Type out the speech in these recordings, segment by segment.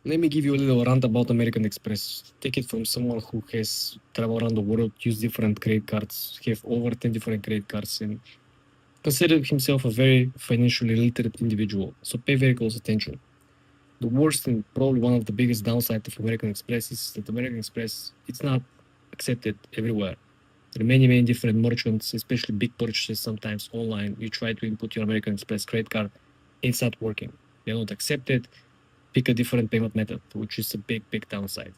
Let me give you a little rant about American Express. Take it from someone who has traveled around the world, used different credit cards, have over 10 different credit cards, and consider himself a very financially literate individual. So pay very close attention. The worst and probably one of the biggest downsides of American Express is that American Express it's not accepted everywhere. There are many, many different merchants, especially big purchases sometimes online. You try to input your American Express credit card, it's not working. They don't accept it. Pick a different payment method, which is a big, big downside.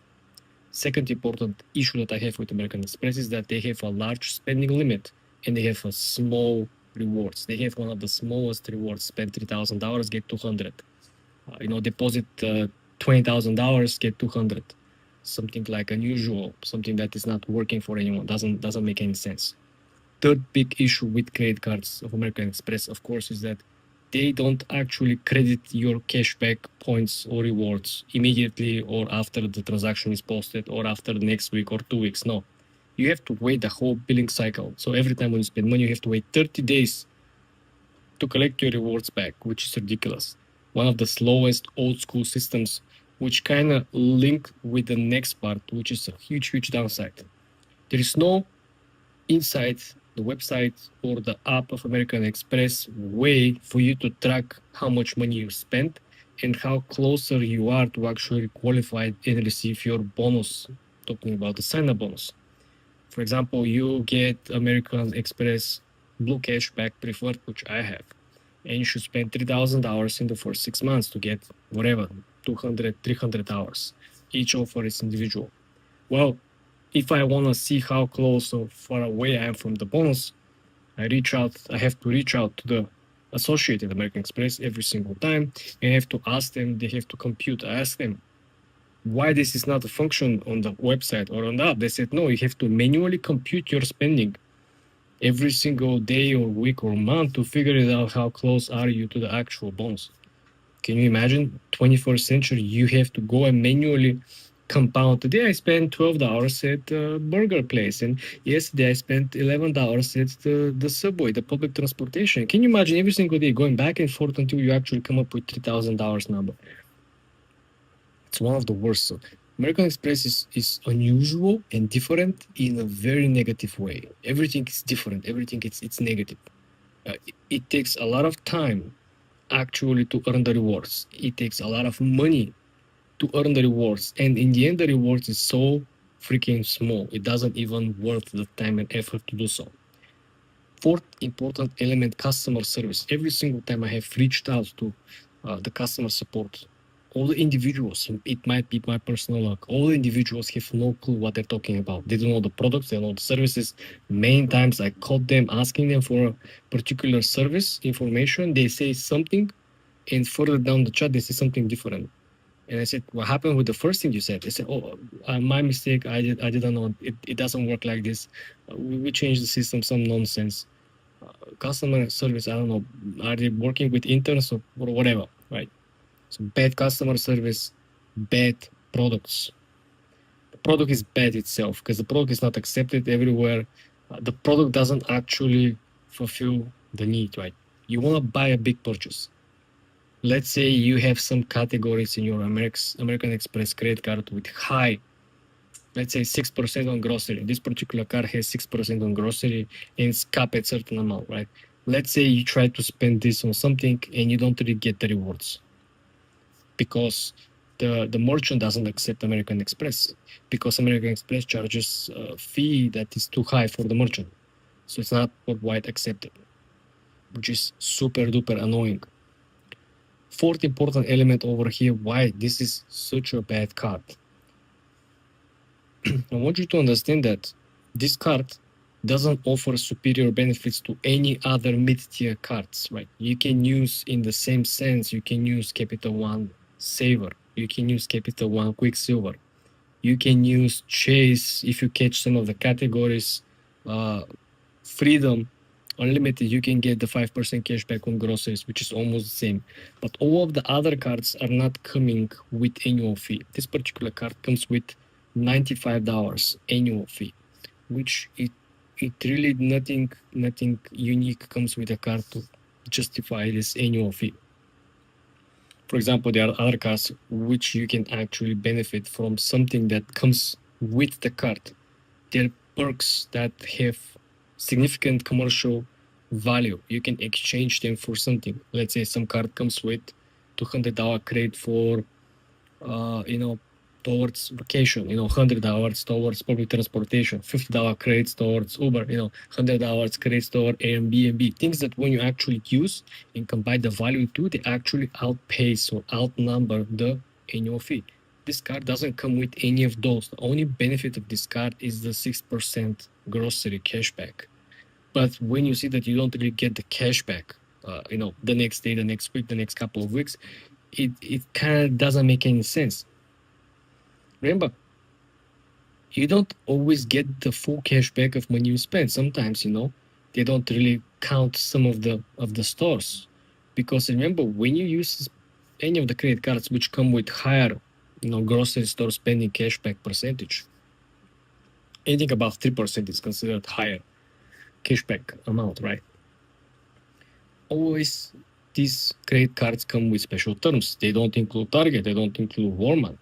Second important issue that I have with American Express is that they have a large spending limit and they have a small rewards. They have one of the smallest rewards. Spend $3,000, get 200. Deposit $20,000, get 200. Something like unusual, something that is not working for anyone. Doesn't make any sense. Third big issue with credit cards of American Express, of course, is that they don't actually credit your cashback points or rewards immediately or after the transaction is posted or after the next week or 2 weeks. No, you have to wait the whole billing cycle. So every time when you spend money, you have to wait 30 days to collect your rewards back, which is ridiculous. One of the slowest old school systems, which kind of link with the next part, which is a huge, huge downside. There is no inside the website or the app of American Express way for you to track how much money you spent and how closer you are to actually qualify and receive your bonus. Talking about the sign-up bonus. For example, you get American Express Blue Cashback Preferred, which I have, and you should spend $3,000 in the first 6 months to get whatever, 200, 300 hours. Each offer is individual. Well, if I want to see how close or far away I am from the bonus, I have to reach out to the Associated American Express every single time, and I have to ask them, they have to compute. I ask them why this is not a function on the website or on the app. They said, no, you have to manually compute your spending every single day or week or month to figure it out how close are you to the actual bonus. Can you imagine? 21st century, you have to go and manually compound. Today I spent $12 at a burger place, and yesterday I spent $11 at the subway, the public transportation. Can you imagine every single day going back and forth until you actually come up with $3,000 number? It's one of the worst. So American Express is unusual and different in a very negative way. Everything is different. Everything it's negative. It takes a lot of time actually to earn the rewards. It takes a lot of money to earn the rewards, and in the end the rewards is so freaking small. It doesn't even worth the time and effort to do so. Fourth important element, customer service. Every single time I have reached out to the customer support, all the individuals, it might be my personal luck, all the individuals have no clue what they're talking about. They don't know the products, they don't know the services. Many times I called them asking them for a particular service information. They say something, and further down the chat, they say something different. And I said, what happened with the first thing you said? They said, oh, my mistake. I didn't know. It doesn't work like this. We changed the system, some nonsense. Customer service, I don't know. Are they working with interns or whatever, right? So bad customer service, bad products. The product is bad itself because the product is not accepted everywhere. The product doesn't actually fulfill the need, right? You want to buy a big purchase. Let's say you have some categories in your American Express credit card with high, let's say 6% on grocery. This particular card has 6% on grocery and it's capped at certain amount, right? Let's say you try to spend this on something and you don't really get the rewards because the merchant doesn't accept American Express because American Express charges a fee that is too high for the merchant. So it's not worldwide accepted, which is super duper annoying. Fourth important element over here, why this is such a bad card. I want you to understand that this card doesn't offer superior benefits to any other mid-tier cards, right? You can use, in the same sense, you can use Capital One Saver. You can use Capital One Quicksilver. You can use Chase if you catch some of the categories. Freedom, Unlimited, you can get the 5% cashback on groceries, which is almost the same. But all of the other cards are not coming with annual fee. This particular card comes with $95 annual fee, which it really nothing unique comes with a card to justify this annual fee. For example, there are other cards which you can actually benefit from something that comes with the card. There are perks that have significant commercial value. You can exchange them for something. Let's say some card comes with $200 credit for towards vacation, $100 towards public transportation, $50 credits towards Uber, $100 credits toward Airbnb. Things that when you actually use and combine the value to, they actually outpace or outnumber the annual fee. This card doesn't come with any of those. The only benefit of this card is the 6% grocery cashback. But when you see that you don't really get the cashback, the next day, the next week, the next couple of weeks, it kind of doesn't make any sense. Remember, you don't always get the full cashback of money you spend. Sometimes, they don't really count some of the stores. Because remember, when you use any of the credit cards which come with higher, grocery store spending cashback percentage, anything above 3% is considered higher cashback amount, right? Always these credit cards come with special terms. They don't include Target, they don't include Walmart,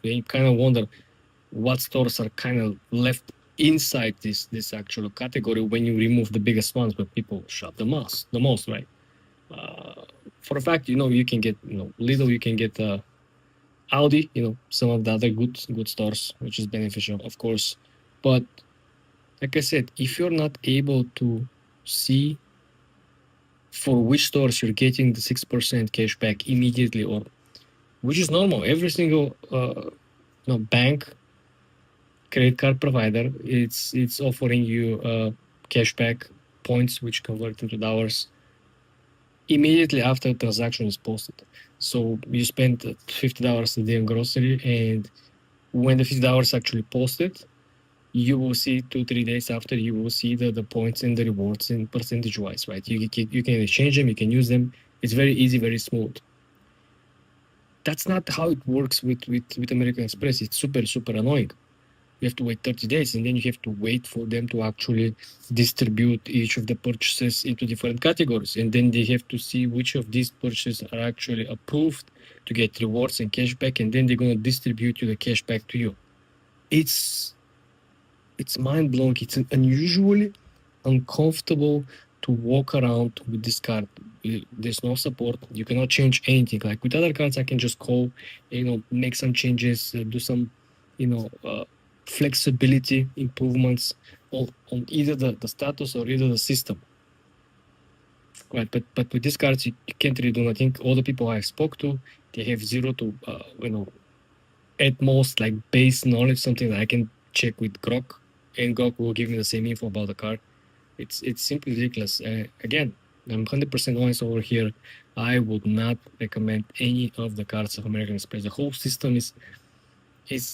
They kind of wonder what stores are kind of left inside this actual category when you remove the biggest ones, but people shop the most, right? For a fact, you can get, Lidl, you can get Audi, some of the other good stores, which is beneficial, of course. But like I said, if you're not able to see for which stores you're getting the 6% cashback immediately, or which is normal, every single bank, credit card provider, it's offering you cashback points which convert into dollars immediately after the transaction is posted. So you spend $50 a day on grocery, and when the $50 actually posted, you will see 2-3 days after, you will see the points and the rewards in percentage wise, right? You can exchange them, you can use them. It's very easy, very smooth. That's not how it works with American Express. It's super annoying. You have to wait 30 days, and then you have to wait for them to actually distribute each of the purchases into different categories. And then they have to see which of these purchases are actually approved to get rewards and cashback, and then they're going to distribute you the cashback to you. It's mind-blowing. It's unusually uncomfortable to walk around with this card. There's no support. You cannot change anything. Like with other cards, I can just call, make some changes, do some, flexibility improvements on either the status or either the system. Right, but with these cards, you can't really do nothing. All the people I spoke to, they have zero to, at most like base knowledge, something that I can check with Grok, and Grok will give me the same info about the card. It's simply ridiculous. Again, I'm 100% honest over here. I would not recommend any of the cards of American Express. The whole system is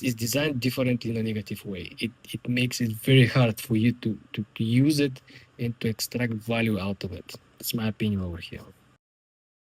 designed differently in a negative way. It makes it very hard for you to use it and to extract value out of it. That's my opinion over here.